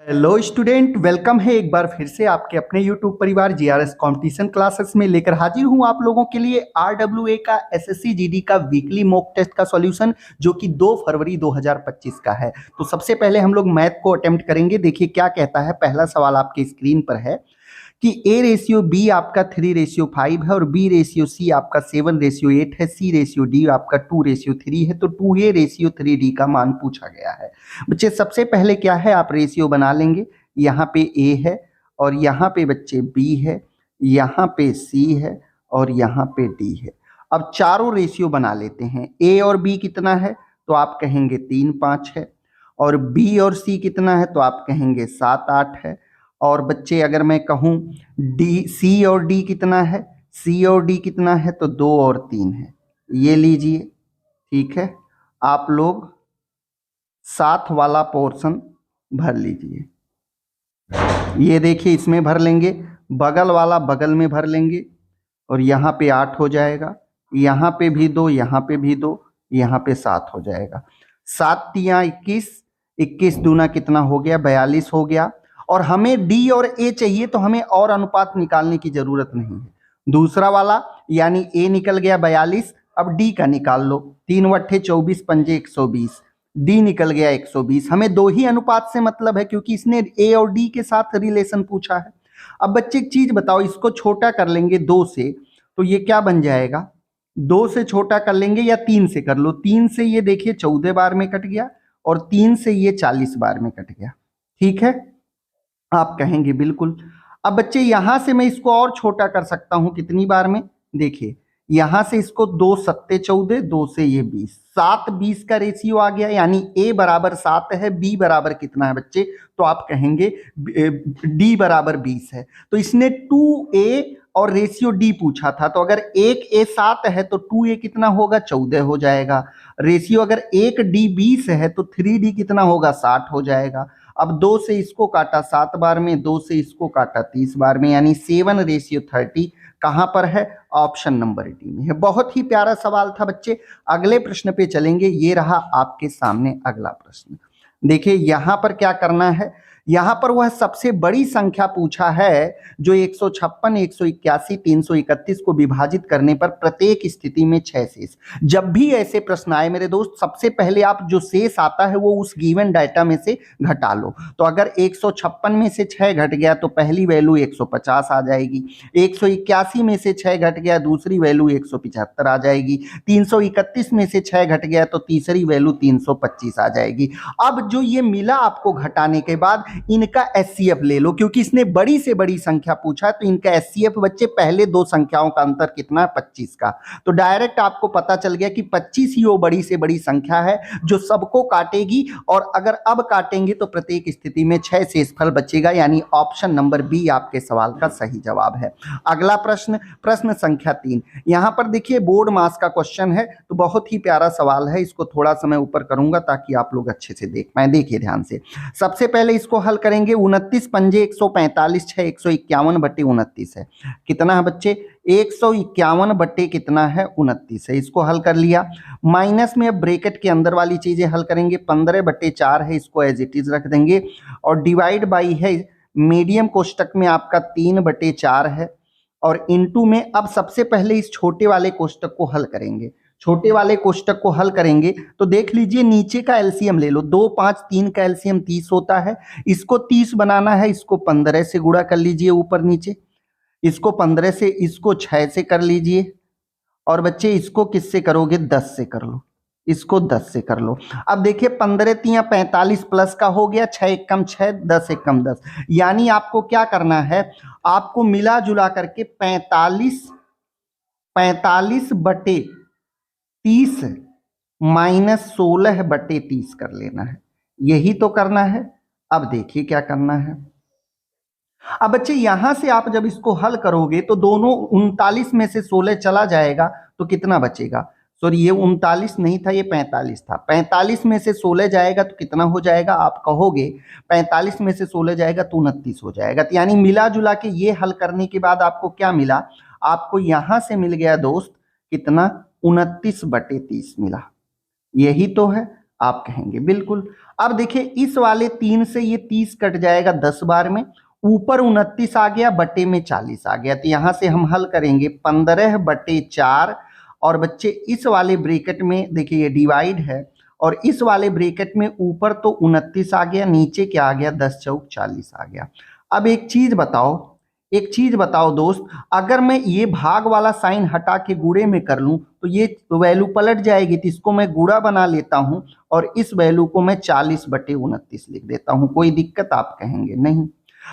Hello student, welcome है एक बार फिर से आपके अपने यूट्यूब परिवार जीआरएस कंपटीशन क्लासेस में लेकर हाजिर हूं आप लोगों के लिए आरडब्ल्यूए का एसएससी जीडी का वीकली मॉक टेस्ट का सॉल्यूशन जो कि 2 फरवरी 2025 का है। तो सबसे पहले हम लोग मैथ को अटेम्प्ट करेंगे। देखिए क्या कहता है। पहला सवाल आपके स्क्रीन पर है कि A/B आपका 3/5 है और B/C आपका 7/8 है, C/D आपका 2/3 है। तो 2A/3D का मान पूछा गया है। बच्चे सबसे पहले क्या है, आप रेशियो बना लेंगे। यहाँ पे A है और यहाँ पे बच्चे B है, यहाँ पे C है और यहाँ पे D है। अब चारों रेशियो बना लेते हैं। A और B कितना है तो आप कहेंगे 3, 5 है, और B और C कितना है तो आप कहेंगे 7, 8 है। और बच्चे अगर मैं कहूँ C और D कितना है, C और D कितना है तो 2 और 3 है। ये लीजिए, ठीक है। आप लोग साथ वाला पोर्शन भर लीजिए। ये देखिए, इसमें भर लेंगे, बगल वाला बगल में भर लेंगे और यहाँ पे 8 हो जाएगा, यहाँ पे भी 2, यहाँ पे भी 2, यहाँ पे 7 हो जाएगा। 7 तिया 21, 21 दूना कितना हो गया, 42 हो गया। और हमें डी और ए चाहिए तो हमें और अनुपात निकालने की जरूरत नहीं है। दूसरा वाला यानी ए निकल गया 42, अब डी का निकाल लो। 3 वट्ठे 24 पंजे 120, डी निकल गया 120। हमें दो ही अनुपात से मतलब है क्योंकि इसने ए और डी के साथ रिलेशन पूछा है। अब बच्चे एक चीज बताओ, इसको छोटा कर लेंगे 2 से तो ये क्या बन जाएगा, 2 से छोटा कर लेंगे या 3 से कर लो। 3 से ये देखिए 14 बार में कट गया और 3 से ये 40 बार में कट गया। ठीक है, आप कहेंगे बिल्कुल। अब बच्चे यहां से मैं इसको और छोटा कर सकता हूं कितनी बार में, देखिए यहां से इसको 2 सत्ते 14, 2 से ये 20, 7 20 का रेशियो आ गया। यानी ए बराबर 7 है, बी बराबर कितना है बच्चे, तो आप कहेंगे डी बराबर 20 है। तो इसने 2a और रेशियो डी पूछा था, तो अगर 1a 7 है तो 2a कितना होगा, 14 हो जाएगा। रेशियो अगर 1d 20 है तो 3d कितना होगा, 60 हो जाएगा। अब 2 से इसको काटा 7 बार में, 2 से इसको काटा 30 बार में, यानी 7/30 कहां पर है, ऑप्शन नंबर डी में है। बहुत ही प्यारा सवाल था बच्चे। अगले प्रश्न पे चलेंगे। ये रहा आपके सामने अगला प्रश्न। देखिए यहां पर क्या करना है, यहां पर वह सबसे बड़ी संख्या पूछा है जो 156, 181, 331 को विभाजित करने पर प्रत्येक स्थिति में 6 शेष। जब भी ऐसे प्रश्न आए मेरे दोस्त, सबसे पहले आप जो शेष आता है वो उस गिवन डाटा में से घटा लो। तो अगर 156 में से 6 घट गया तो पहली वैल्यू 150 आ जाएगी। 181 में से 6 घट गया, दूसरी वैल्यू 175 आ जाएगी। 331 में से 6 घट गया तो तीसरी वैल्यू 325 आ जाएगी। अब जो ये मिला आपको घटाने के बाद, इनका एचसीएफ ले लो, क्योंकि इसने बड़ी से बड़ी संख्या पूछा है। तो इनका एचसीएफ बच्चे, पहले दो संख्याओं का अंतर कितना है, 25 का। तो डायरेक्ट आपको पता चल गया कि 25 ही वो बड़ी से बड़ी संख्या है जो सबको काटेगी। और अगर अब काटेंगे तो प्रत्येक स्थिति में 6 शेषफल बचेगा, यानी ऑप्शन नंबर बी आपके सवाल का सही जवाब है। अगला प्रश्न, प्रश्न संख्या 3। यहां पर देखिए बोर्ड मास का क्वेश्चन है, तो बहुत ही प्यारा सवाल है। इसको थोड़ा सा मैं ऊपर करूंगा ताकि आप लोग अच्छे से देख पाए। देखिए ध्यान से, सबसे पहले इसको हल करेंगे। 29 पंजे 145, 6 151 बटे 29 है। कितना है बच्चे, 151 बटे कितना है, 29 है। इसको हल कर लिया। माइनस में अब ब्रैकेट के अंदर वाली चीजें हल करेंगे। 15 बटे 4 है, इसको एज इट इज रख देंगे। और डिवाइड बाई है, मीडियम कोष्टक में आपका 3 बटे 4 है। और इनटू में अब सबसे पहले इस छोटे वाले कोष्टक को हल करेंगे। छोटे वाले कोष्टक को हल करेंगे तो देख लीजिए, नीचे का एलसीएम ले लो। 2, 5, 3 का एलसीएम 30 होता है। इसको 30 बनाना है, इसको 15 से गुणा कर लीजिए ऊपर नीचे। इसको 15 से, इसको 6 से कर लीजिए। और बच्चे इसको किससे करोगे, 10 से कर लो। इसको 10 से कर लो। अब देखिए 15 तिया 45 प्लस का हो गया, 6 एकम 6, 10 एकम 10। यानी आपको क्या करना है, आपको मिला जुला करके 45 बटे 30 माइनस 16 बटे 30 कर लेना है। यही तो करना है। अब देखिए क्या करना है। अब बच्चे यहां से आप जब इसको हल करोगे तो दोनों 39 में से 16 चला जाएगा तो कितना बचेगा, सॉरी ये 39 नहीं था, ये 45 था। 45 में से 16 जाएगा तो कितना हो जाएगा, आप कहोगे 45 में से 16 जाएगा तो 29 हो जाएगा। तो यानी मिला जुला के ये हल करने के बाद आपको क्या मिला, आपको यहां से मिल गया दोस्त कितना, 29 बटे 30 मिला। यही तो है। आप कहेंगे बिल्कुल। अब देखिए इस वाले 3 से ये 30 कट जाएगा 10 बार में, ऊपर 29 आ गया, बटे में 40 आ गया, तो यहां से हम हल करेंगे 15/4। और बच्चे इस वाले ब्रैकेट में देखिए ये डिवाइड है, और इस वाले ब्रैकेट में ऊपर तो 29 आ गया, नीचे क्या आ गया 10 चौक 40 आ गया। अब एक चीज बताओ दोस्त, अगर मैं ये भाग वाला साइन हटा के गुणे में कर लूं तो ये वैल्यू पलट जाएगी, तो इसको मैं गुणा बना लेता हूं और इस वैल्यू को मैं 40/29 लिख देता हूं। कोई दिक्कत आप कहेंगे नहीं।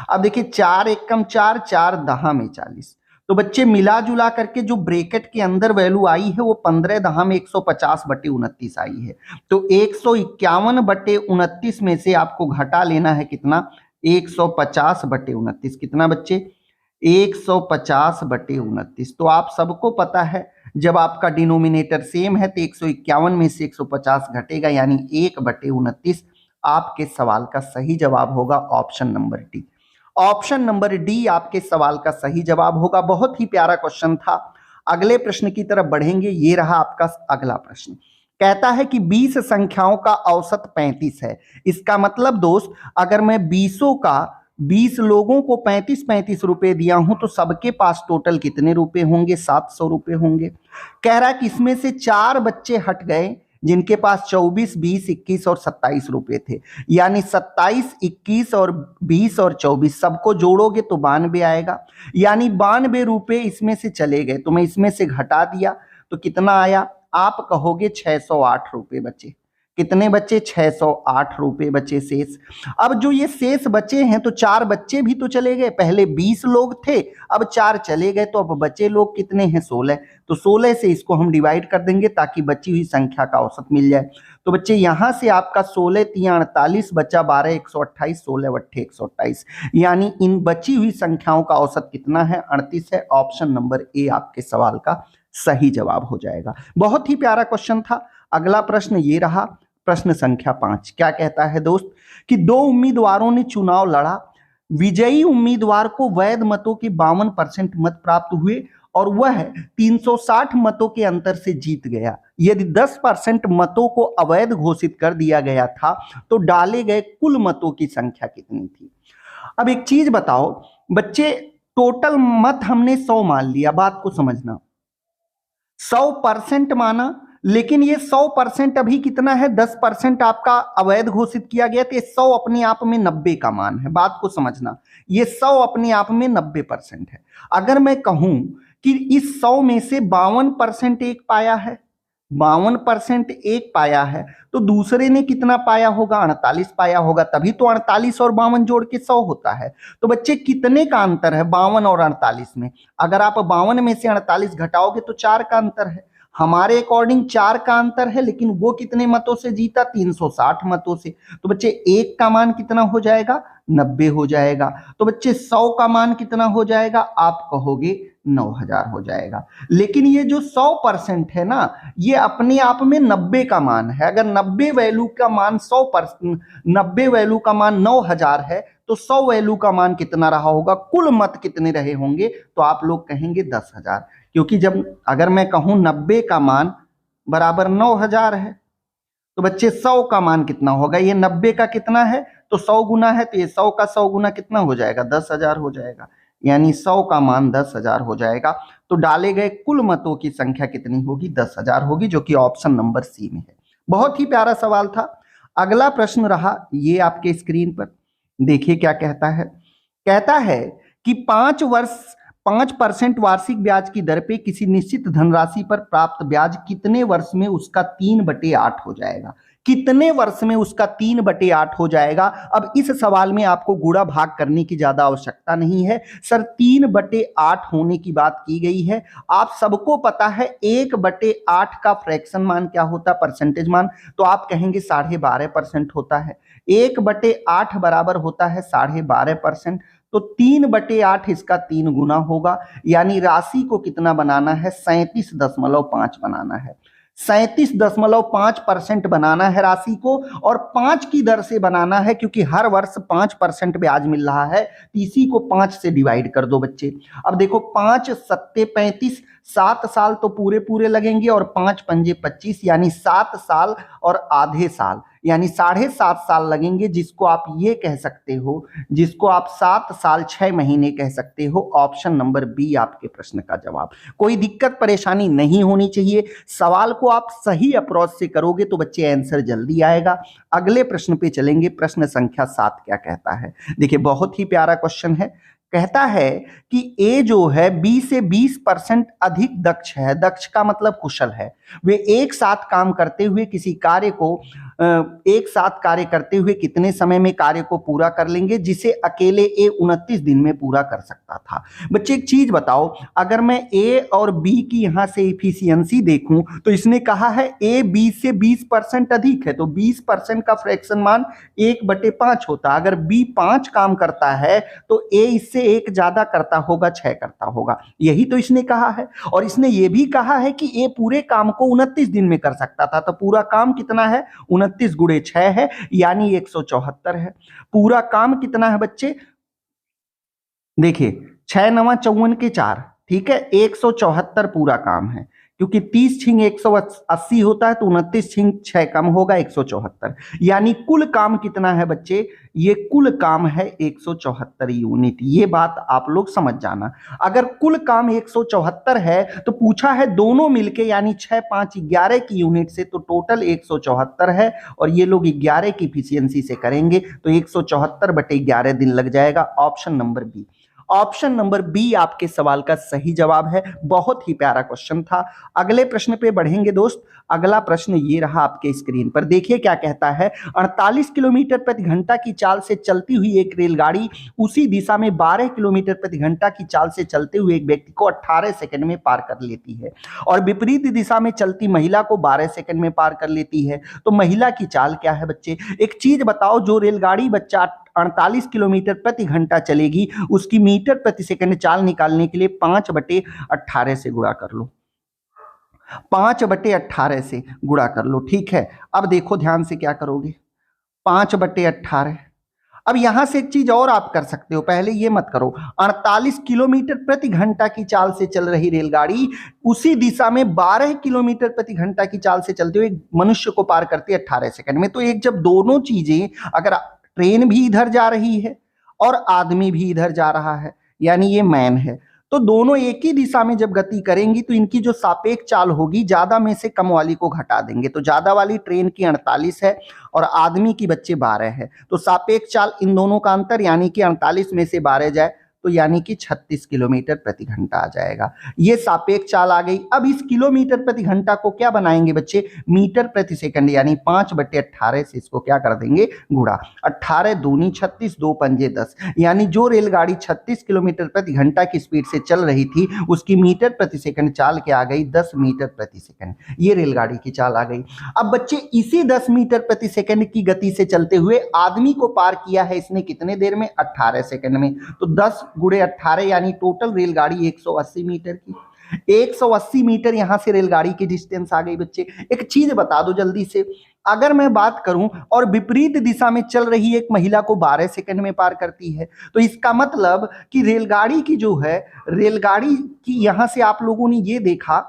अब देखिए 4 एकम 4, 4 दहा में 40, तो बच्चे मिला जुला करके जो ब्रैकेट के अंदर वैल्यू आई है वो 15 दहा में 150/29 आई है। तो 151/29 में से आपको घटा लेना है कितना, 150/29। कितना बच्चे, 150/29। तो आप सबको पता है जब आपका डिनोमिनेटर सेम है तो 151 में से 150 घटेगा, यानी 1/29। आपके सवाल का सही जवाब होगा option number D. Option number D आपके सवाल का सही जवाब होगा। बहुत ही प्यारा क्वेश्चन था। अगले प्रश्न की तरफ बढ़ेंगे। ये रहा आपका अगला प्रश्न। कहता है कि 20 संख्याओं का औसत 35 है। इसका मतलब दोस्त, अगर मैं 20 लोगों को 35 रुपए दिया हूं तो सबके पास टोटल कितने रुपए होंगे, 700 रुपए होंगे। कह रहा है कि इसमें से 4 बच्चे हट गए जिनके पास 24, 20, 21 और 27 रुपए थे, यानी 27, 21 और 20 और 24 सबको जोड़ोगे तो 92 आएगा, यानी 92 रुपए इसमें से चले गए। तो मैं इसमें से घटा दिया तो कितना आया, आप कहोगे 608 रुपए बचे। कितने बचे, 608 रुपए बचे शेष। अब जो ये शेष बचे हैं तो 4 बच्चे भी तो चले गए, पहले 20 लोग थे अब 4 चले गए, तो अब बचे लोग कितने हैं, 16। तो 16 से इसको हम डिवाइड कर देंगे ताकि बची हुई संख्या का औसत मिल जाए। तो बच्चे यहां से आपका 16 तिया 48 बचा 12 128, 16 वट्ठे 128, यानी इन बची हुई संख्याओं का औसत कितना है, 38 है। ऑप्शन नंबर ए आपके सवाल का सही जवाब हो जाएगा। बहुत ही प्यारा क्वेश्चन था। अगला प्रश्न ये रहा, प्रश्न संख्या 5। क्या कहता है दोस्त कि 2 उम्मीदवारों ने चुनाव लड़ा, विजयी उम्मीदवार को वैध मतों के 52% मत प्राप्त हुए और वह 360 मतों के अंतर से जीत गया। यदि 10% मतों को अवैध घोषित कर दिया गया था तो डाले गए कुल मतों की संख्या कितनी थी। अब एक चीज बताओ बच्चे, टोटल मत हमने 100 मान लिया, बात को समझना, 100% माना, लेकिन ये 100% अभी कितना है, 10% आपका अवैध घोषित किया गया, तो ये 100 अपने आप में 90 का मान है। बात को समझना, ये 100 अपने आप में 90% है। अगर मैं कहूं कि इस 100 में से 52% एक पाया है, 52% एक पाया है, तो दूसरे ने कितना पाया होगा, 48 पाया होगा, तभी तो 48 और 52 जोड़ के 100 होता है। तो बच्चे कितने का अंतर है 52 और 48 में, अगर आप 52 में से 48 घटाओगे तो 4 का अंतर है। हमारे अकॉर्डिंग 4 का अंतर है, लेकिन वो कितने मतों से जीता, 360 मतों से। तो बच्चे एक का मान कितना हो जाएगा, 90 हो जाएगा। तो बच्चे 100 का मान कितना हो जाएगा, आप कहोगे 9000 हो जाएगा। लेकिन ये जो 100% है ना, ये अपने आप में 90 का मान है। अगर 90 वैल्यू का मान 100%, 90 वैल्यू का मान 9000 है तो 100 वैल्यू का मान कितना रहा होगा, कुल मत कितने रहे होंगे, तो आप लोग कहेंगे 10,000। क्योंकि जब अगर मैं कहूं 90 का मान बराबर 9000 है तो बच्चे 100 का मान कितना होगा, ये 90 का कितना है तो 100 गुना है, तो ये 100 का 100 गुना कितना हो जाएगा, 10,000 हो जाएगा, यानी 100 का मान 10,000 हो जाएगा। तो डाले गए कुल मतों की संख्या कितनी होगी, 10,000 होगी, जो कि ऑप्शन नंबर सी में है। बहुत ही प्यारा सवाल था। अगला प्रश्न रहा ये आपके स्क्रीन पर, देखिए क्या कहता है। कहता है कि 5% वार्षिक ब्याज की दर पे किसी निश्चित धनराशि पर प्राप्त ब्याज कितने वर्ष में उसका 3/8 हो जाएगा। कितने वर्ष में उसका 3/8 हो जाएगा। अब इस सवाल में आपको गुणा भाग करने की ज्यादा आवश्यकता नहीं है सर, 3/8 होने की बात की गई है। आप सबको पता है 1/8 का फ्रैक्शन मान क्या होता है, परसेंटेज मान, तो आप कहेंगे 12.5% होता है। 1/8 बराबर होता है 12.5%, तो 3/8 इसका 3 गुना होगा, यानी राशि को कितना बनाना है, 37.5 बनाना है। 37.5% बनाना है राशि को और 5 की दर से बनाना है, क्योंकि हर वर्ष 5% ब्याज मिल रहा है, तो इसी को 5 से डिवाइड कर दो बच्चे। अब देखो 5 सत्ते 35, 7 साल तो पूरे पूरे लगेंगे और 5 पंजे 25, यानी 7 साल और आधे साल, यानी 7.5 साल लगेंगे, जिसको आप ये कह सकते हो, जिसको आप 7 साल 6 महीने कह सकते हो। ऑप्शन नंबर बी आपके प्रश्न का जवाब। कोई दिक्कत परेशानी नहीं होनी चाहिए, सवाल को आप सही अप्रोच से करोगे तो बच्चे आंसर जल्दी आएगा। अगले प्रश्न पे चलेंगे। प्रश्न संख्या 7 क्या कहता है? देखिए बहुत ही प्यारा क्वेश्चन है। कहता है कि ए जो है बी से 20% अधिक दक्ष है। दक्ष का मतलब कुशल है। वे एक साथ काम करते हुए किसी कार्य को एक साथ कार्य करते हुए कितने समय में कार्य को पूरा कर लेंगे, जिसे अकेले ए 29 दिन में पूरा कर सकता था। बच्चे एक चीज बताओ, अगर मैं ए और बी की यहां से इफिशियंसी देखूं तो इसने कहा है ए बी से 20% अधिक है, तो 20% का फ्रैक्शन मान 1/5 होता। अगर बी 5 काम करता है तो ए इससे 1 ज्यादा करता होगा, 6 करता होगा। यही तो इसने कहा है। और इसने ये भी कहा है कि ए पूरे काम को 29 दिन में कर सकता था, तो पूरा काम कितना है? 29 गुणे 6 है, यानी 174 है। पूरा काम कितना है बच्चे? देखिए 6 9 54 के 4, ठीक है, 174 पूरा काम है, क्योंकि 30 छिंग 180 होता है, तो 29 छिंग 6 कम होगा 174, यानी कुल काम कितना है बच्चे? ये कुल काम है 174 यूनिट। ये बात आप लोग समझ जाना। अगर कुल काम 174 है तो पूछा है दोनों मिलके, यानी 6 5 11 की यूनिट से, तो टोटल 174 है। और ये लोग 11 की इफिशियंसी से करेंगे तो 174/11 दिन लग जाएगा। Option number B. Option number B आपके सवाल का सही जवाब है। बहुत ही प्यारा क्वेश्चन था। अगले प्रश्न पे बढ़ेंगे दोस्त। अगला प्रश्न ये रहा आपके स्क्रीन पर। देखिए क्या कहता है। 48 किलोमीटर प्रति घंटा की चाल से चलती हुई एक रेलगाड़ी उसी दिशा में 12 किलोमीटर प्रति घंटा की चाल से चलते हुए एक व्यक्ति को 18 सेकंड में पार कर लेती है, और विपरीत दिशा में चलती महिला को 12 सेकंड में पार कर लेती है। तो महिला की चाल क्या है बच्चे? एक चीज बताओ, जो रेलगाड़ी बच्चा 48 किलोमीटर प्रति घंटा चलेगी, उसकी मीटर प्रति सेकंड चाल निकालने के लिए 5/18 से गुणा कर लो। 5/18 से गुणा कर लो, ठीक है। अब देखो ध्यान से क्या करोगे। 5/18। अब यहां से एक चीज और आप कर सकते हो, पहले ये मत करो। 48 किलोमीटर प्रति घंटा की चाल से चल रही रेलगाड़ी उसी दिशा में 12 किलोमीटर प्रति घंटा की चाल से चलते हुए मनुष्य को पार करती है 18 सेकंड में। तो एक जब दोनों चीजें, अगर ट्रेन भी इधर जा रही है और आदमी भी इधर जा रहा है, यानी ये मैन है, तो दोनों एक ही दिशा में जब गति करेंगी तो इनकी जो सापेक्ष चाल होगी, ज्यादा में से कम वाली को घटा देंगे। तो ज्यादा वाली ट्रेन की 48 है और आदमी की बच्चे 12 है, तो सापेक्ष चाल इन दोनों का अंतर, यानी कि 48 में से 12 जाए तो यानी कि 36 किलोमीटर प्रति घंटा आ जाएगा। ये सापेक्ष चाल आ गई। अब इस किलोमीटर प्रति घंटा को क्या बनाएंगे बच्चे? मीटर प्रति सेकंड, यानी 5/18 से इसको क्या कर देंगे? गुणा। 18 दूनी 36, 2 पंजे 10, यानी जो रेलगाड़ी 36 किलोमीटर प्रति घंटा की स्पीड से चल रही थी, उसकी मीटर प्रति सेकंड चाल क्या आ गई? 10 मीटर प्रति सेकंड। ये रेलगाड़ी की चाल आ गई। अब बच्चे इसी 10 मीटर प्रति सेकंड की गति से चलते हुए आदमी को पार किया है इसने कितने देर में? 18 सेकंड में। तो 10 गुणे 18, यानी टोटल रेलगाड़ी 180 मीटर की। 180 मीटर यहां से रेलगाड़ी की डिस्टेंस आ गई बच्चे। एक चीज बता दो जल्दी से, अगर मैं बात करूं और विपरीत दिशा में चल रही एक महिला को 12 सेकंड में पार करती है, तो इसका मतलब कि रेलगाड़ी की जो है, रेलगाड़ी की यहां से आप लोगों ने ये देखा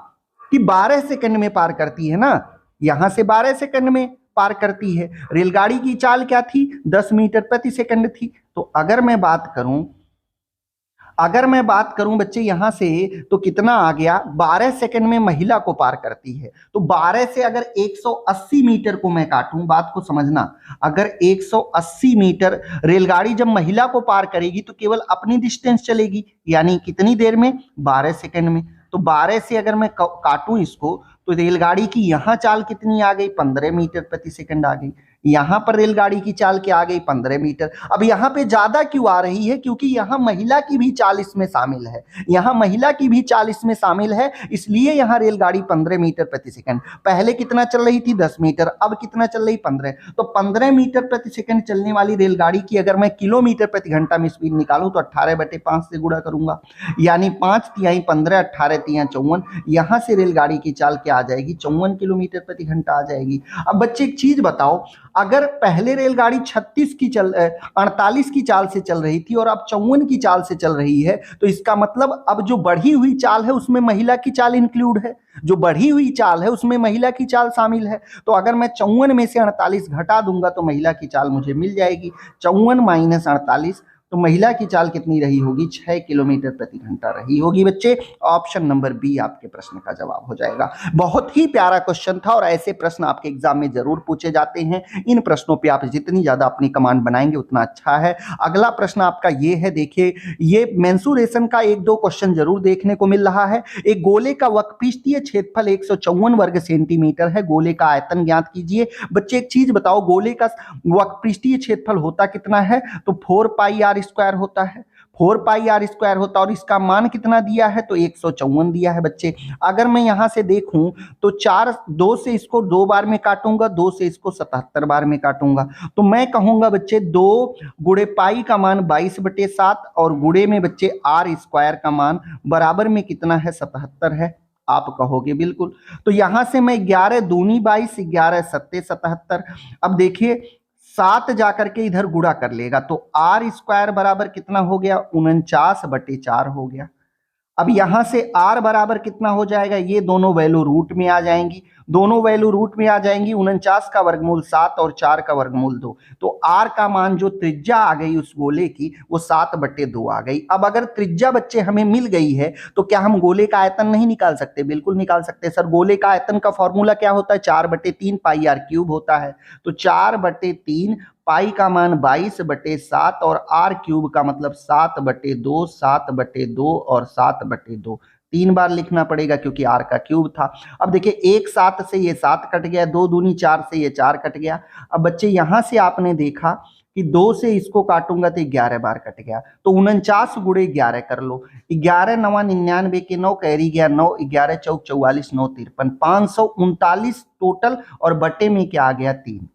कि 12 सेकंड में पार करती है ना, यहां से 12 सेकंड में पार करती है। रेलगाड़ी की चाल क्या थी? 10 मीटर प्रति सेकंड थी। तो अगर मैं बात करूं बच्चे यहां से, तो कितना आ गया? 12 सेकंड में महिला को पार करती है। तो 12 से अगर 180 मीटर को मैं काटूं, बात को समझना, अगर 180 मीटर रेलगाड़ी जब महिला को पार करेगी तो केवल अपनी डिस्टेंस चलेगी, यानी कितनी देर में? 12 सेकंड में। तो 12 से अगर मैं काटूं इसको, तो रेलगाड़ी की यहां चाल कितनी आ गई? 15 मीटर प्रति सेकंड आ गई। यहां पर रेलगाड़ी की चाल क्या आ गई 15 मीटर। अब यहां पे ज्यादा क्यों आ रही है, क्योंकि यहां महिला की भी चाल इसमें शामिल है, यहां महिला की भी चाल इसमें शामिल है, इसलिए यहां रेलगाड़ी 15 मीटर प्रति सेकंड। पहले कितना चल रही थी 10 मीटर, अब कितना चल रही 15। तो 15 मीटर प्रति सेकंड चलने वाली रेलगाड़ी की अगर मैं किलोमीटर प्रति घंटा में स्पीड निकालूं तो 18/5 से गुणा करूंगा, यानी 5 तिहाई 15, 18 तिहाई 54। यहां से रेलगाड़ी की चाल क्या आ जाएगी 54 किलोमीटर प्रति घंटा आ जाएगी। अब बच्चे एक चीज बताओ, अगर पहले रेलगाड़ी 48 की चाल से चल रही थी और अब 54 की चाल से चल रही है, तो इसका मतलब अब जो बढ़ी हुई चाल है उसमें महिला की चाल इंक्लूड है, जो बढ़ी हुई चाल है उसमें महिला की चाल शामिल है। तो अगर मैं 54 में से 48 घटा दूंगा तो महिला की चाल मुझे मिल जाएगी। 54 माइनस 48, तो महिला की चाल कितनी रही होगी 6 किलोमीटर प्रति घंटा रही होगी। बच्चे ऑप्शन नंबर बी आपके प्रश्न का जवाब हो जाएगा। बहुत ही प्यारा क्वेश्चन था और ऐसे प्रश्न आपके एग्जाम में जरूर पूछे जाते हैं। इन प्रश्नों पे आप जितनी ज्यादा अपनी कमांड बनाएंगे उतना अच्छा है। अगला प्रश्न आपका ये है, देखिए ये मेंसुरेशन का 1-2 क्वेश्चन जरूर देखने को मिल रहा है। एक गोले का वक्रपृष्ठीय क्षेत्रफल 154 वर्ग सेंटीमीटर है, गोले का आयतन ज्ञात कीजिए। बच्चे एक चीज बताओ, गोले का वक्रपृष्ठीय क्षेत्रफल होता कितना है, तो 4 पाई आर स्क्वायर होता है, 4 पाई आर स्क्वायर होता है, और इसका मान कितना दिया है तो 154 दिया है। बच्चे अगर मैं यहां से देखूं तो 2 से इसको 2 बार में काटूंगा, 2 से इसको 77 बार में काटूंगा, तो मैं कहूंगा बच्चे 2 गुणे पाई का मान 22/7 और गुणे में बच्चे आर स्क्वायर का मान बराबर में कितना है 77 है। आप कहोगे बिल्कुल, तो यहां से मैं 11 दूनी 22, 11 सत्ते 77। अब देखिए 7 जाकर के इधर गुणा कर लेगा तो आर स्क्वायर बराबर कितना हो गया 49/4 हो गया। अब यहां से r बराबर कितना हो जाएगा, ये दोनों वैल्यू रूट में आ जाएंगी, दोनों वैल्यू रूट में आ जाएंगी। 49 का वर्गमूल 7 और 4 का वर्गमूल 2, तो r का मान जो त्रिज्या आ गई उस गोले की वो 7/2 आ गई। अब अगर त्रिज्या बच्चे हमें मिल गई है तो क्या हम गोले का आयतन नहीं निकाल सकते, बिल्कुल निकाल सकते हैं। सर गोले का आयतन का फॉर्मूला क्या होता है 4/3 पाई r क्यूब होता है, तो 4/3 पाई का मान 22/7 और आर क्यूब का मतलब 7/2, 7/2 और 7/2, 3 बार लिखना पड़ेगा क्योंकि आर का क्यूब था। अब देखिए 1 7 से ये 7 कट गया, 2 दूनी 4 से ये 4 कट गया। अब बच्चे यहां से आपने देखा कि 2 से इसको काटूंगा तो 11 बार कट गया, तो 49 गुणे 11 कर लो, 11 9 99 के 9 कैरी गया 9, 11 चौक 44 9 53, 539 टोटल और बटे में क्या आ गया 3,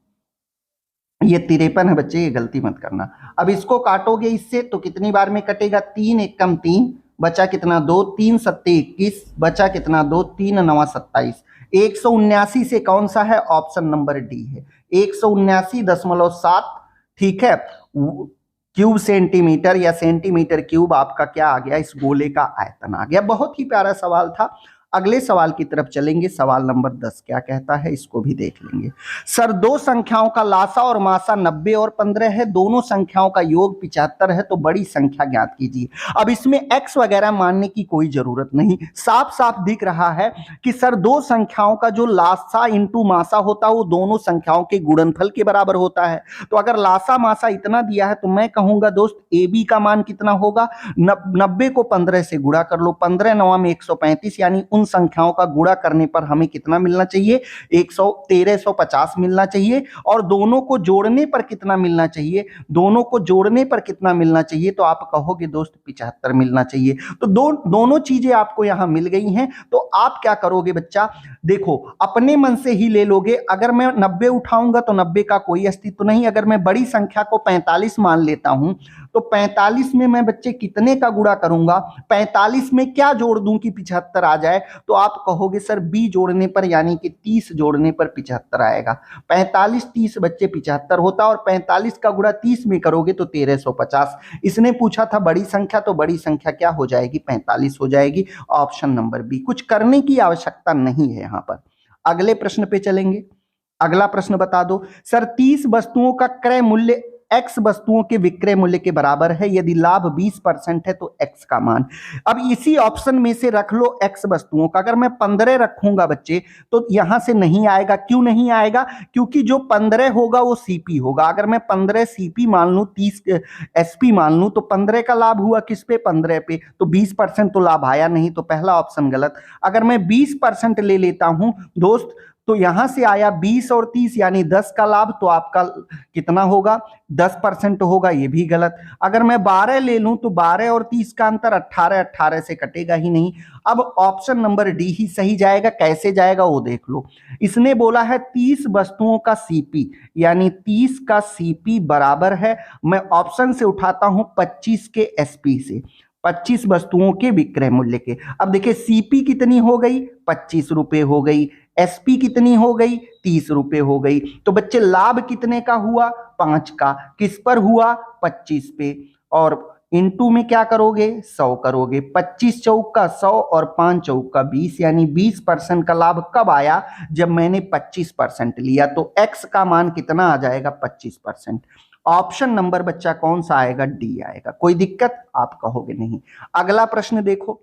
ये 53 है बच्चे, ये गलती मत करना। अब इसको काटोगे इससे तो कितनी बार में कटेगा 3 एकम 3, बचा कितना 2, 3 सत्ते 21, बचा कितना 2, 3 9 27। 179 से कौन सा है, ऑप्शन नंबर डी है 179.7, ठीक है। क्यूब सेंटीमीटर या सेंटीमीटर क्यूब आपका क्या आ गया, इस गोले का आयतन आ गया। बहुत ही प्यारा सवाल था। अगले सवाल की तरफ चलेंगे, सवाल नंबर 10 क्या कहता है इसको भी देख लेंगे। सर दो संख्याओं का लासा और मासा 90 और 15 है, दोनों संख्याओं का योग 75 है, तो बड़ी संख्या ज्ञात कीजिए। अब इसमें x वगैरह मानने की कोई जरूरत नहीं, साफ साफ दिख रहा है कि सर दो संख्याओं का जो लासा इंटू मासा होता है वो दोनों संख्याओं के गुणनफल के बराबर होता है। तो अगर लासा मासा इतना दिया है तो मैं कहूंगा दोस्त ए बी का मान कितना होगा, 90 को 15 से गुणा कर लो, 15 9 में 135, यानी उन संख्याओं का गुणा करने पर हमें कितना मिलना चाहिए 1350 मिलना चाहिए। और दोनों को जोड़ने पर कितना मिलना चाहिए, दोनों को जोड़ने पर कितना मिलना चाहिए, तो आप कहोगे दोस्त 75 मिलना चाहिए। तो दोनों चीजें आपको यहां मिल गई हैं, तो आप क्या करोगे बच्चा, देखो अपने मन से ही ले लोगे। अगर मैं 90 उठाऊंगा तो 90 का कोई अस्तित्व नहीं, अगर मैं बड़ी संख्या को 45 मान लेता हूं तो 45 में मैं बच्चे कितने का गुणा करूंगा, 45 में क्या जोड़ दूं कि 75 आ जाए, तो आप कहोगे सर बी जोड़ने पर यानी कि 30 जोड़ने पर 75 आएगा। 45 30 बच्चे 75 होता, और 45 का गुणा 30 में करोगे तो 1350। इसने पूछा था बड़ी संख्या, तो बड़ी संख्या क्या हो जाएगी 45 हो जाएगी, ऑप्शन नंबर बी। कुछ करने की आवश्यकता नहीं है यहां पर। अगले प्रश्न पे चलेंगे। अगला प्रश्न बता दो, सर 30 वस्तुओं का क्रय मूल्य x वस्तुओं के विक्रय मूल्य के बराबर है, यदि लाभ 20% है तो x का मान। अब इसी ऑप्शन में से रख लो x वस्तुओं का, अगर मैं 15 रखूंगा बच्चे तो यहां से नहीं आएगा। क्यों नहीं आएगा, क्योंकि जो 15 होगा वो CP होगा। अगर मैं 15 CP मान लूं, 30 SP मान लूं, तो 15 का लाभ हुआ किस पे 15 पे, तो 20% तो लाभ आया नहीं, तो पहला ऑप्शन गलत। अगर मैं 20% ले लेता हूं दोस्त तो यहां से आया 20 और 30 यानी 10 का लाभ, तो आपका कितना होगा 10% होगा, ये भी गलत। अगर मैं 12 ले लूं तो 12 और 30 का अंतर 18, 18 से कटेगा ही नहीं। अब ऑप्शन नंबर डी ही सही जाएगा। कैसे जाएगा वो देख लो। इसने बोला है 30 वस्तुओं का सीपी, यानी 30 का सीपी बराबर है, मैं ऑप्शन से उठाता हूं 25 के एसपी से, 25 वस्तुओं के विक्रय मूल्य के। अब देखिए सीपी कितनी हो गई 25 रुपए हो गई, एसपी कितनी हो गई 30 रुपए हो गई। तो बच्चे लाभ कितने का हुआ 5 का, किस पर हुआ 25 पे, और इनटू में क्या करोगे 100 करोगे। 25 चौक का 100 और 5 चौक का 20, यानी 20% का लाभ कब आया जब मैंने 25% लिया। तो एक्स का मान कितना आ जाएगा 25%। ऑप्शन नंबर बच्चा कौन सा आएगा डी आएगा। कोई दिक्कत आप कहोगे नहीं। अगला प्रश्न देखो,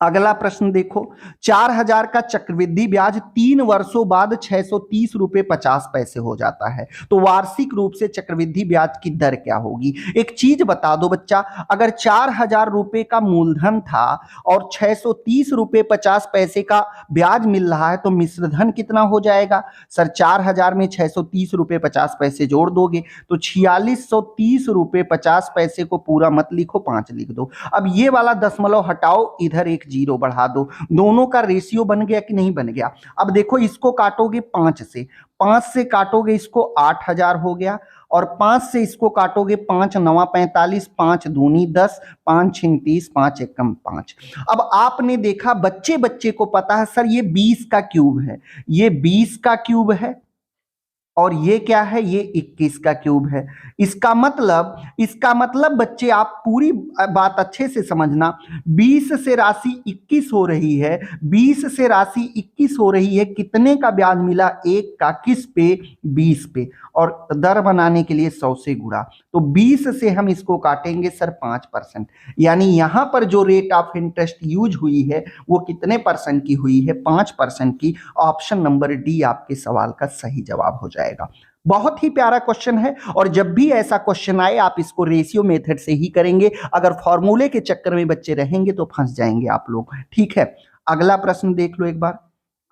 अगला प्रश्न देखो, 4000 का चक्रवृद्धि ब्याज 3 वर्षों बाद 630 रुपए 50 पैसे हो जाता है, तो वार्षिक रूप से चक्रवृद्धि ब्याज की दर क्या होगी। एक चीज बता दो बच्चा, अगर 4000 रुपए का मूलधन था और 630 रुपए 50 पैसे का ब्याज मिल रहा है, तो मिश्रधन कितना हो जाएगा सर। 4000 में 630 रुपए 50 पैसे जोड़ दोगे तो 4630 रुपए 50 पैसे को पूरा मत लिखो, 5 लिख दो। अब ये वाला दशमलव हटाओ, इधर एक जीरो बढ़ा दो, दोनों का रेशियो बन गया कि नहीं बन गया। अब देखो इसको काटोगे 5 से, 5 से काटोगे इसको 8000 हो गया, और 5 से इसको काटोगे 5 9 45, 5 दूनी 10, 5 6 30, 5 एकम 5। अब आपने देखा बच्चे बच्चे को पता है सर ये 20 का क्यूब है, ये 20 का क्यूब है, और ये क्या है ये 21 का क्यूब है। इसका मतलब बच्चे आप पूरी बात अच्छे से समझना, 20 से राशि 21 हो रही है, 20 से राशि 21 हो रही है, कितने का ब्याज मिला 1 का, किस पे 20 पे, और दर बनाने के लिए 100 से गुणा, तो 20 से हम इसको काटेंगे सर 5%, यानी यहां पर जो रेट ऑफ इंटरेस्ट यूज हुई है वो कितने परसेंट की हुई है 5% की। ऑप्शन नंबर डी आपके सवाल का सही जवाब हो जाएगा। बहुत ही प्यारा क्वेश्चन है, और जब भी ऐसा क्वेश्चन आए आप इसको रेशियो मेथड से ही करेंगे, अगर फॉर्मूले के चक्कर में बच्चे रहेंगे तो फंस जाएंगे आप लोग। ठीक है, अगला प्रश्न देख लो एक बार।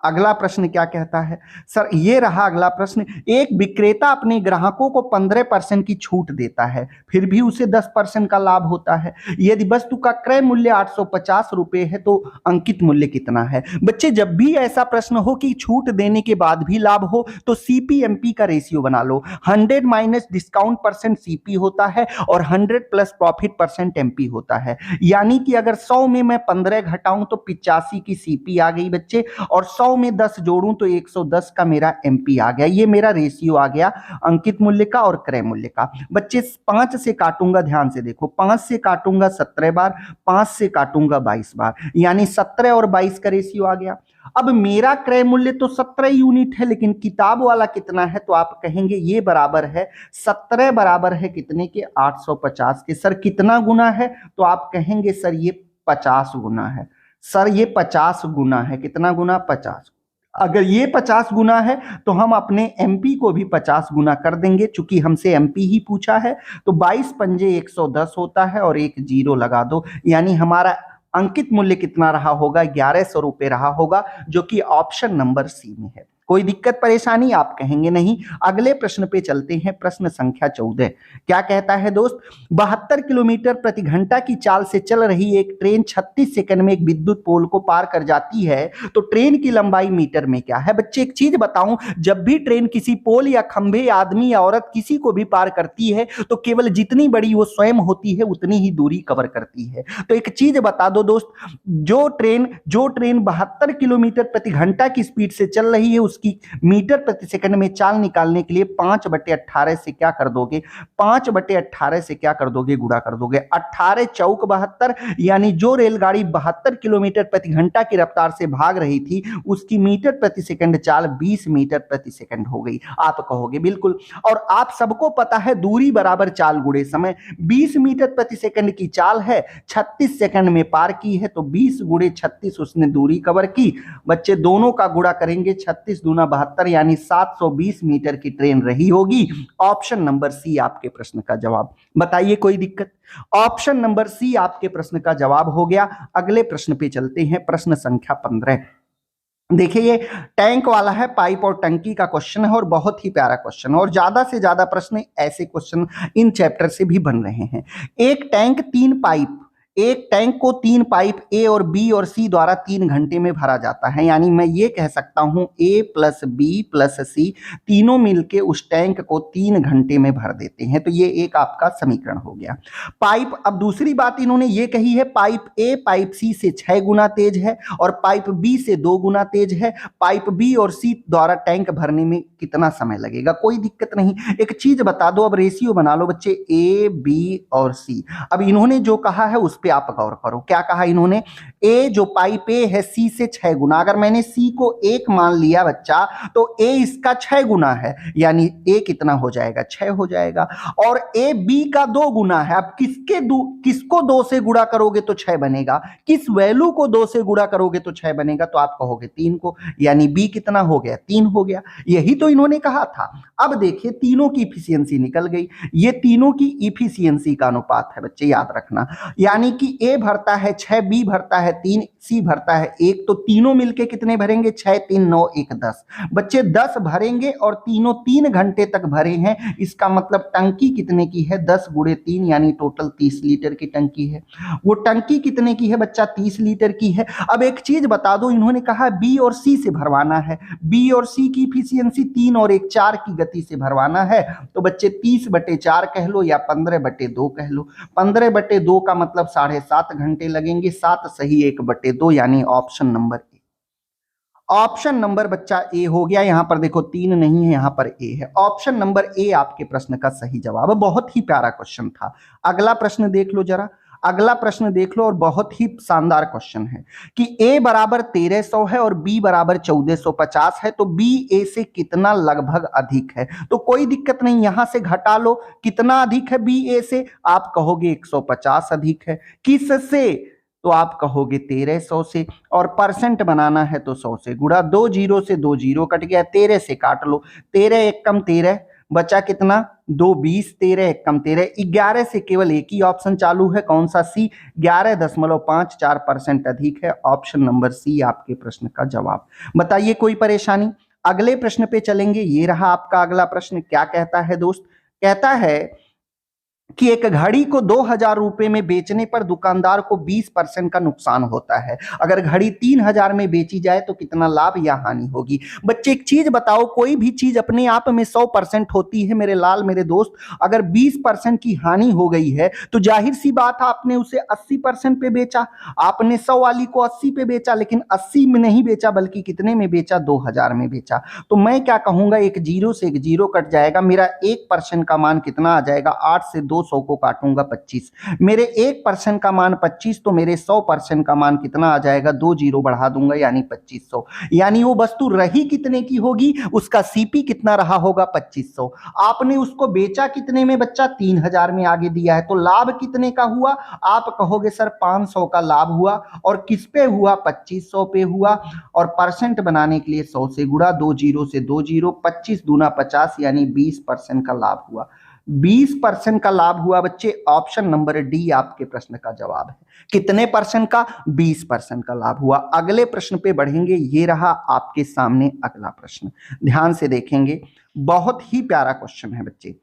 अगला प्रश्न क्या कहता है सर, ये रहा अगला प्रश्न। एक विक्रेता अपने ग्राहकों को 15% की छूट देता है, फिर भी उसे 10% का लाभ होता है। यदि वस्तु का क्रय मूल्य 850 रुपए है तो अंकित मूल्य कितना है। बच्चे जब भी ऐसा प्रश्न हो कि छूट देने के बाद भी लाभ हो तो सीपीएमपी का रेशियो बना लो। 100 माइनस डिस्काउंट परसेंट सीपी होता है और 100 प्लस प्रॉफिट परसेंट एमपी होता है। यानी कि अगर 100 में मैं 15 घटाऊं तो 85 की सीपी आ गई बच्चे, और 100 में 10 जोड़ूं तो 110 का मेरा एमपी आ गया। ये मेरा रेशियो आ गया अंकित मूल्य का और क्रय मूल्य का। बच्चे 5 से काटूंगा, ध्यान से देखो, 5 से काटूंगा 17 बार, 5 से काटूंगा 22 बार, यानी 17 और 22 का रेशियो आ गया। अब मेरा क्रय मूल्य तो 17 यूनिट है, लेकिन किताब वाला कितना है, तो आप कहेंगे ये बराबर है 17 बराबर है कितने के 850 के। सर कितना गुना है, तो आप कहेंगे सर ये 50 गुना है। सर ये 50 गुना है, कितना गुना 50। अगर ये 50 गुना है तो हम अपने एमपी को भी 50 गुना कर देंगे, चूंकि हमसे एमपी ही पूछा है। तो 22 पंजे 110 होता है और एक जीरो लगा दो, यानी हमारा अंकित मूल्य कितना रहा होगा 1100 रुपए रहा होगा, जो कि ऑप्शन नंबर सी में है। कोई दिक्कत परेशानी आप कहेंगे नहीं। अगले प्रश्न पे चलते हैं, प्रश्न संख्या 14। क्या कहता है दोस्त, 72 किलोमीटर प्रति घंटा की चाल से चल रही एक ट्रेन 36 सेकंड में एक विद्युत पोल को पार कर जाती है, तो ट्रेन की लंबाई मीटर में क्या है। बच्चे एक चीज बताऊं, जब भी ट्रेन किसी पोल या खंभे, आदमी या औरत किसी को भी पार करती है तो केवल जितनी बड़ी वो स्वयं होती है उतनी ही दूरी कवर करती है। तो एक चीज बता दो दोस्त, जो ट्रेन 72 किलोमीटर प्रति घंटा की स्पीड से चल रही है उसकी मीटर प्रति सेकंड में चाल निकालने के लिए 5/18 से क्या कर दोगे, 5/18 से क्या कर दोगे, गुणा कर दोगे। 18 चौक 72, यानी जो रेलगाड़ी 72 किलोमीटर प्रति घंटा की रफ्तार से भाग रही थी उसकी मीटर प्रति सेकंड चाल 20 मीटर प्रति सेकंड हो गई। आप कहोगे बिल्कुल, और आप सबको पता है दूरी बराबर चाल गुणे समय। 20 मीटर प्रति सेकंड की चाल है, 36 सेकंड में पार की है, तो 20 गुणे 36 उसने दूरी कवर की। बच्चे दोनों का गुणा करेंगे, 36 दूना 72, यानी 720 मीटर की ट्रेन रही होगी। ऑप्शन नंबर सी आपके प्रश्न का जवाब। बताइए कोई दिक्कत। ऑप्शन नंबर सी आपके प्रश्न का जवाब हो गया। अगले प्रश्न पे चलते हैं, प्रश्न संख्या 15। देखिए ये टैंक वाला है, पाइप और टंकी का क्वेश्चन है और बहुत ही प्यारा क्वेश्चन है और ज्यादा से ज्यादा प्रश्न ऐसे क्वेश्चन इन चैप्टर से भी बन रहे हैं। एक टैंक तीन पाइप एक टैंक को तीन पाइप ए और बी और सी द्वारा 3 घंटे में भरा जाता है, यानी मैं ये कह सकता हूं ए प्लस बी प्लस सी तीनों मिलके उस टैंक को 3 घंटे में भर देते हैं। तो ये एक आपका समीकरण हो गया। पाइप, अब दूसरी बात इन्होंने ये कही है पाइप ए पाइप सी से 6 गुना तेज है और पाइप बी से 2 गुना तेज है। पाइप बी और सी द्वारा टैंक भरने में कितना समय लगेगा? कोई दिक्कत नहीं, एक चीज बता दो, अब रेशियो बना लो बच्चे, ए बी और सी। अब इन्होंने जो कहा है उस पे आप गौर करो। क्या कहा इन्होंने? ए जो पाइप ए है सी से 6 गुना, अगर मैंने सी को 1 मान लिया बच्चा तो ए इसका 6 गुना है, यानी ए कितना हो जाएगा? 6 हो जाएगा। और ए बी का 2 गुना है। अब किसको 2 से गुणा करोगे तो 6 बनेगा, किस वैल्यू को 2 से गुणा करोगे तो 6 बनेगा? तो आप कहोगे 3 को, यानी बी कितना हो गया? 3 हो गया। यही तो इन्होंने कहा था। अब देखिए तीनों की इफिशियंसी निकल गई, ये तीनों की इफिशियंसी का अनुपात है बच्चे, याद रखना। यानी कि ए भरता है 6, बी भरता है 3, सी भरता है 1, तो तीनों मिलके कितने भरेंगे? 6 3 9 1 10। बच्चे 10 भरेंगे और तीनों 3 घंटे तक भरे हैं, इसका मतलब टंकी कितने की है? 10 गुणे 3 यानी टोटल 30 लीटर की टंकी है। वो टंकी कितने की है बच्चा? 30 लीटर की है। अब एक चीज बता दो, इन्होंने कहा बी और सी से भरवाना है, बी और सी की इफिशियंसी 3 और 1 4 की गति से भरवाना है। तो बच्चे 30/4 कह लो या 15/2 कह लो। 15/2 का मतलब 7.5 घंटे लगेंगे, 7 सही 1/2 यानी option number A. Option number बच्चा ए हो गया। यहां पर देखो 3 नहीं है, यहां पर ए है। ऑप्शन नंबर ए आपके प्रश्न का सही जवाब है। बहुत ही प्यारा क्वेश्चन था। अगला प्रश्न देख लो जरा, अगला प्रश्न देख लो और बहुत ही शानदार क्वेश्चन है कि a बराबर 1300 है और b बराबर 1450 है, तो b a से कितना लगभग अधिक है? तो कोई दिक्कत नहीं, यहां से घटा लो, कितना अधिक है b a से? आप कहोगे 150 अधिक है। किससे? तो आप कहोगे 1300 से। और परसेंट बनाना है तो 100 से गुणा, 2 जीरो से 2 जीरो कट गया, 13 से काट लो, 13 एक कम 13 बचा कितना? 2 20, 13 एक कम 13, 11 से केवल एक ही ऑप्शन चालू है, कौन सा? सी। 11.54% अधिक है। ऑप्शन नंबर सी आपके प्रश्न का जवाब। बताइए कोई परेशानी? अगले प्रश्न पे चलेंगे। ये रहा आपका अगला प्रश्न। क्या कहता है दोस्त? कहता है कि एक घड़ी को 2000 रुपए में बेचने पर दुकानदार को 20% का नुकसान होता है। अगर घड़ी 3000 में बेची जाए तो कितना लाभ या हानि होगी? बच्चे एक चीज बताओ, कोई भी चीज अपने आप में 100% होती है मेरे लाल मेरे दोस्त। अगर 20% की हानि हो गई है तो जाहिर सी बात है आपने उसे 80% पे बेचा। आपने 100 वाली को 80 पे बेचा, लेकिन 80 में नहीं बेचा बल्कि कितने में बेचा? 2000 में बेचा। तो मैं क्या कहूंगा, एक जीरो से एक जीरो कट जाएगा, मेरा 1% का मान कितना आ जाएगा? 8 से 200 को काटूंगा 25, मेरे 1% का मान 25, तो मेरे 100% का मान कितना आ जाएगा? 2 जीरो बढ़ा दूंगा यानी 2500। यानी वो वस्तु रही कितने की होगी? उसका सीपी कितना रहा होगा? 2500। आपने उसको बेचा कितने में बच्चा? 3000 में आगे दिया है, तो लाभ कितने का हुआ? आप कहोगे सर 500 का लाभ हुआ। और किस पे हुआ? 2500 पे हुआ। और परसेंट बनाने के लिए 100 से गुणा, 2 जीरो से 2 जीरो, 25 दूना 50 यानी 20% का लाभ हुआ। 20% का लाभ हुआ बच्चे। ऑप्शन नंबर डी आपके प्रश्न का जवाब है। कितने परसेंट का? 20% का लाभ हुआ। अगले प्रश्न पे बढ़ेंगे। ये रहा आपके सामने अगला प्रश्न, ध्यान से देखेंगे। बहुत ही प्यारा क्वेश्चन है बच्चे।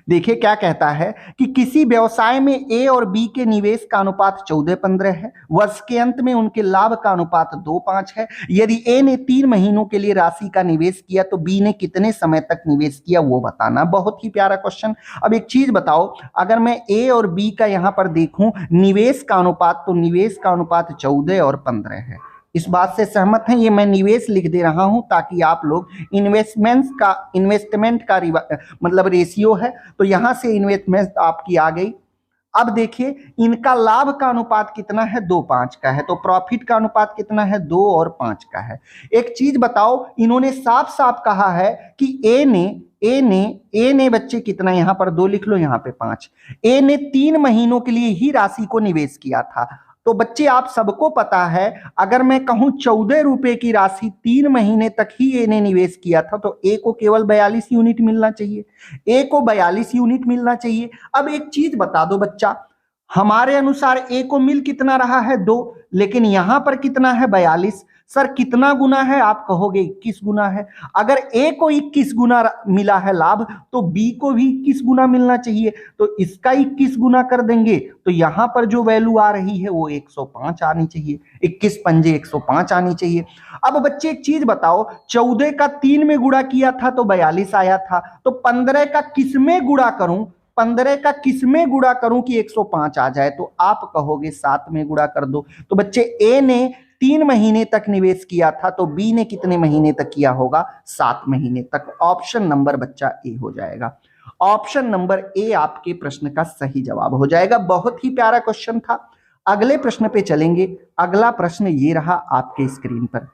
देखिए क्या कहता है कि किसी व्यवसाय में ए और बी के निवेश का अनुपात 14:15 है। वर्ष के अंत में उनके लाभ का अनुपात 2:5 है। यदि ए ने 3 महीनों के लिए राशि का निवेश किया तो बी ने कितने समय तक निवेश किया वो बताना। बहुत ही प्यारा क्वेश्चन। अब एक चीज बताओ, अगर मैं ए और बी का यहां पर देखूं निवेश का अनुपात, तो निवेश का अनुपात 14 और 15 है। इस बात से सहमत हैं? ये मैं निवेश लिख दे रहा हूं ताकि आप लोग इन्वेस्टमेंट का मतलब रेशियो है, तो यहां से इन्वेस्टमेंट आपकी आ गई। अब देखिए इनका लाभ का अनुपात कितना है? 2:5 का है। तो प्रॉफिट का अनुपात कितना है? 2 और 5 का है। एक चीज बताओ, इन्होंने साफ साफ कहा है कि ए ने बच्चे कितना, यहां पर 2 लिख लो, यहां पे 5। ए ने 3 महीनों के लिए ही राशि को निवेश किया था। तो बच्चे आप सबको पता है, अगर मैं कहूं 14 रुपए की राशि 3 महीने तक ही ए ने निवेश किया था, तो ए को केवल 42 यूनिट मिलना चाहिए। ए को 42 यूनिट मिलना चाहिए। अब एक चीज बता दो बच्चा, हमारे अनुसार ए को मिल कितना रहा है? 2। लेकिन यहां पर कितना है 42। सर कितना गुना है, आप कहोगे 21 गुना है। अगर ए को 21 गुना मिला है लाभ, तो बी को भी 21 गुना मिलना चाहिए, तो इसका 21 गुना कर देंगे, तो यहां पर जो वैल्यू आ रही है वो 105 आनी चाहिए, 21 पंजे 105 आनी चाहिए। अब बच्चे एक चीज बताओ, 14 का 3 में गुणा किया था तो 42 आया था, तो 15 का किस में गुणा करूं, 15 का किस में गुणा करूं कि 105 आ जाए, तो आप कहोगे 7 में गुणा कर दो। तो बच्चे ए ने 3 महीने तक निवेश किया था, तो बी ने कितने महीने तक किया होगा, 7 महीने तक। ऑप्शन नंबर बच्चा ए हो जाएगा। ऑप्शन नंबर ए आपके प्रश्न का सही जवाब हो जाएगा। बहुत ही प्यारा क्वेश्चन था। अगले प्रश्न पे चलेंगे। अगला प्रश्न ये रहा आपके स्क्रीन पर।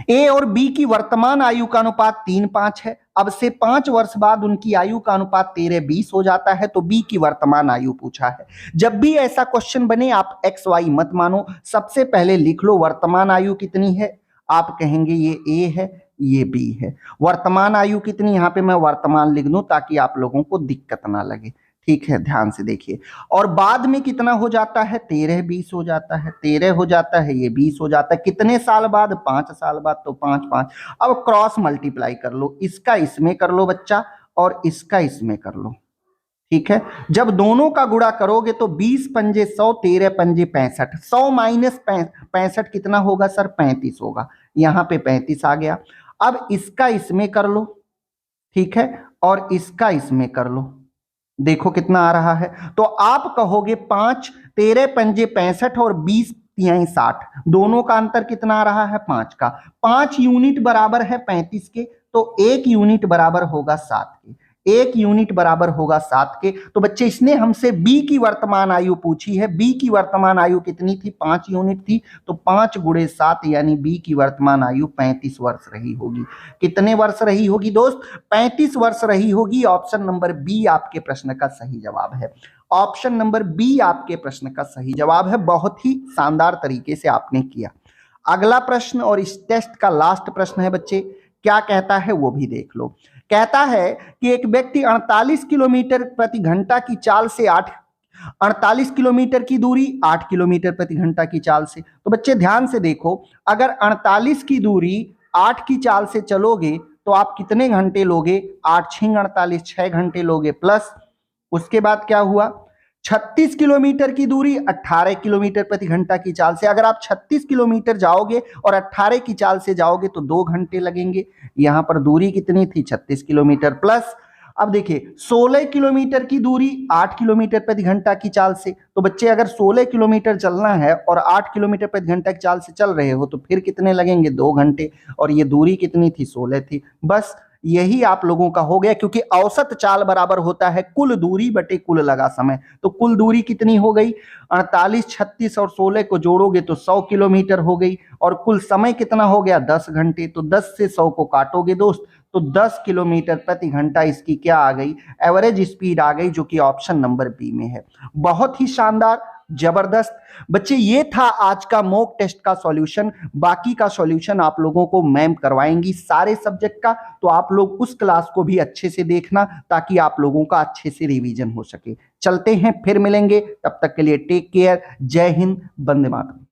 ए और बी की वर्तमान आयु का अनुपात 3:5 है। अब से 5 वर्ष बाद उनकी आयु का अनुपात 13:20 हो जाता है, तो बी की वर्तमान आयु पूछा है। जब भी ऐसा क्वेश्चन बने आप एक्स वाई मत मानो, सबसे पहले लिख लो वर्तमान आयु कितनी है। आप कहेंगे ये ए है, ये बी है। वर्तमान आयु कितनी, यहां पे मैं वर्तमान लिख दूं ताकि आप लोगों को दिक्कत ना लगे। ठीक है, ध्यान से देखिए। और बाद में कितना हो जाता है, 13:20 हो जाता है, 13 हो जाता है, ये 20 हो जाता है। कितने साल बाद, 5 साल बाद, तो 5 5। अब क्रॉस मल्टीप्लाई कर लो, इसका इसमें कर लो बच्चा और इसका इसमें कर लो। ठीक है, जब दोनों का गुणा करोगे तो 20 पंजे 100, 13 पंजे 65। 100 माइनस 65 कितना होगा सर, 35 होगा। यहां पे 35 आ गया। अब इसका इसमें कर लो, ठीक है, और इसका इसमें कर लो, देखो कितना आ रहा है। तो आप कहोगे 5, 13 पंजे 65 और 20 तिहाई 60, दोनों का अंतर कितना आ रहा है, 5 का। 5 यूनिट बराबर है 35 के, तो 1 यूनिट बराबर होगा 7 के। 1 यूनिट बराबर होगा 7 के। तो बच्चे इसने हमसे बी की वर्तमान आयु पूछी है। बी की वर्तमान आयु कितनी थी, 5 यूनिट थी, तो 5 गुणे 7 यानी बी की वर्तमान आयु 35 वर्ष रही होगी। कितने वर्ष रही होगी दोस्त, 35 वर्ष रही होगी। ऑप्शन नंबर बी आपके प्रश्न का सही जवाब है। ऑप्शन नंबर बी आपके प्रश्न का सही जवाब है। बहुत ही शानदार तरीके से आपने किया। अगला प्रश्न और इस टेस्ट का लास्ट प्रश्न है बच्चे, क्या कहता है वो भी देख लो। कहता है कि एक व्यक्ति 48 किलोमीटर प्रति घंटा की चाल से 48 किलोमीटर की दूरी 8 किलोमीटर प्रति घंटा की चाल से। तो बच्चे ध्यान से देखो, अगर 48 की दूरी 8 की चाल से चलोगे तो आप कितने घंटे लोगे, 8 6 48, 6 घंटे लोगे। प्लस उसके बाद क्या हुआ, 36 किलोमीटर की दूरी 18 किलोमीटर प्रति घंटा की चाल से। अगर आप 36 किलोमीटर जाओगे और 18 की चाल से जाओगे तो 2 घंटे लगेंगे। यहां पर दूरी कितनी थी, 36 किलोमीटर। प्लस अब देखिए 16 किलोमीटर की दूरी 8 किलोमीटर प्रति घंटा की चाल से। तो बच्चे अगर 16 किलोमीटर चलना है और 8 किलोमीटर प्रति घंटा की चाल से चल रहे हो तो फिर कितने लगेंगे, 2 घंटे। और ये दूरी कितनी थी, 16 थी। बस यही आप लोगों का हो गया, क्योंकि औसत चाल बराबर होता है कुल दूरी बटे कुल लगा समय। तो कुल दूरी कितनी हो गई, 48, 36 और 16 को जोड़ोगे तो 100 किलोमीटर हो गई। और कुल समय कितना हो गया, 10 घंटे। तो 10 से 100 को काटोगे दोस्त तो 10 किलोमीटर प्रति घंटा इसकी क्या आ गई, एवरेज स्पीड आ गई, जो कि ऑप्शन नंबर बी में है। बहुत ही शानदार, जबरदस्त बच्चे, ये था आज का मॉक टेस्ट का सॉल्यूशन। बाकी का सॉल्यूशन आप लोगों को मैम करवाएंगी सारे सब्जेक्ट का, तो आप लोग उस क्लास को भी अच्छे से देखना ताकि आप लोगों का अच्छे से रिवीजन हो सके। चलते हैं, फिर मिलेंगे, तब तक के लिए टेक केयर। जय हिंद, वंदे मातरम।